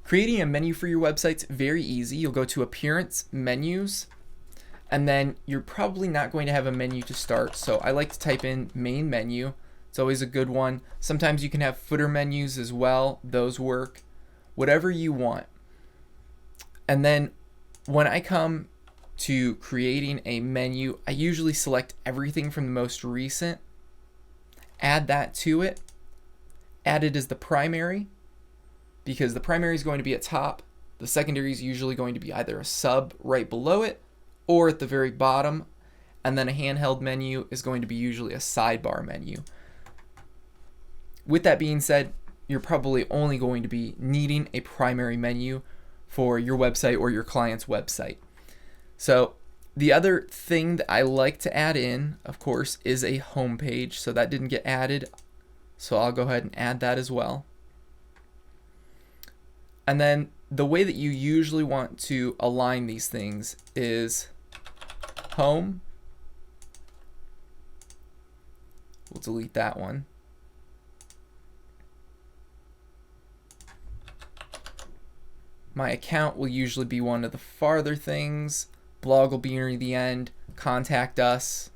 Creating a menu for your website's very easy. You'll go to Appearance, Menus, and then you're probably not going to have a menu to start. So I like to type in Main Menu. It's always a good one. Sometimes you can have footer menus as well. Those work. Whatever you want. And then when I come to creating a menu, I usually select everything from the most recent, add that to it, add it as the primary, because the primary is going to be at top. The secondary is usually going to be either a sub right below it or at the very bottom, and then a handheld menu is going to be usually a sidebar menu. With that being said, you're probably only going to be needing a primary menu for your website or your client's website. So the other thing that I like to add in, of course, is a home page. So that didn't get added, so I'll go ahead and add that as well. And then the way that you usually want to align these things is home. We'll delete that one. My account will usually be one of the farther things. Blog will be near the end. Contact us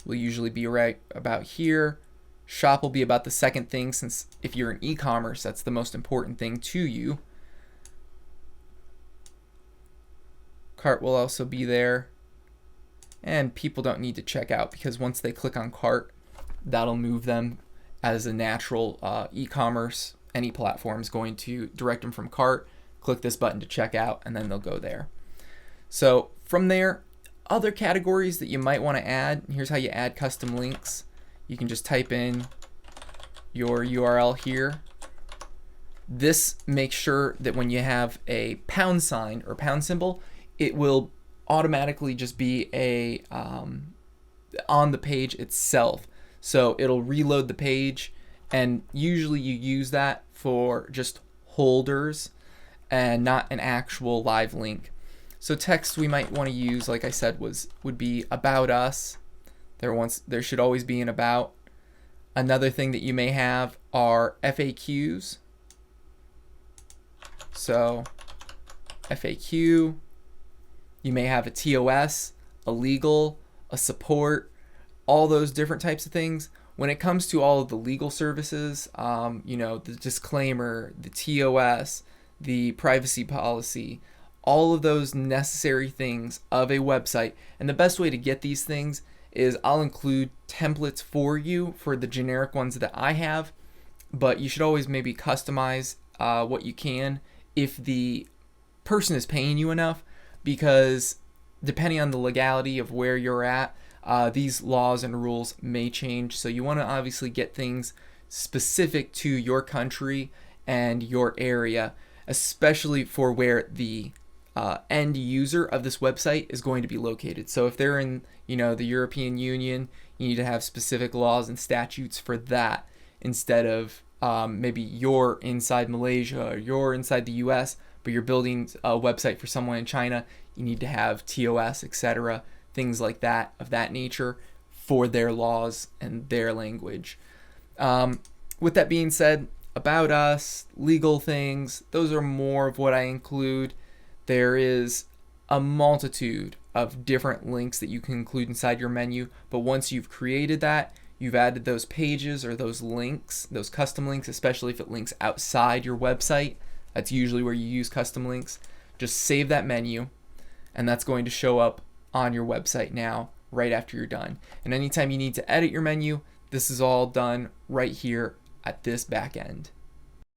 will usually be right about here. Shop will be about the second thing, since if you're in e-commerce, that's the most important thing to you. Cart will also be there. And people don't need to check out, because once they click on cart, that'll move them as a natural e-commerce. Any platform is going to direct them from cart. Click this button to check out, and then they'll go there. So from there, other categories that you might want to add, here's how you add custom links. You can just type in your URL here. This makes sure that when you have a pound sign or pound symbol, it will automatically just be a on the page itself. So it'll reload the page, and usually you use that for just holders and not an actual live link. So text we might want to use, like I said, would be about us. There should always be an about. Another thing that you may have are FAQs. So FAQ, you may have a TOS, a legal, a support, all those different types of things. When it comes to all of the legal services, the disclaimer, the TOS, the privacy policy, all of those necessary things of a website. And the best way to get these things is I'll include templates for you for the generic ones that I have, but you should always maybe customize what you can if the person is paying you enough, because depending on the legality of where you're at, these laws and rules may change. So you want to obviously get things specific to your country and your area, especially for where the end user of this website is going to be located. So if they're in, the European Union, you need to have specific laws and statutes for that, instead of maybe you're inside Malaysia or you're inside the US, but you're building a website for someone in China. You need to have TOS, etc., things like that, of that nature, for their laws and their language. With that being said, about us, legal things, those are more of what I include. There is a multitude of different links that you can include inside your menu, but once you've created that, you've added those pages or those links, those custom links, especially if it links outside your website. That's usually where you use custom links. Just save that menu, and that's going to show up on your website now right after you're done. And anytime you need to edit your menu, this is all done right here at this back end.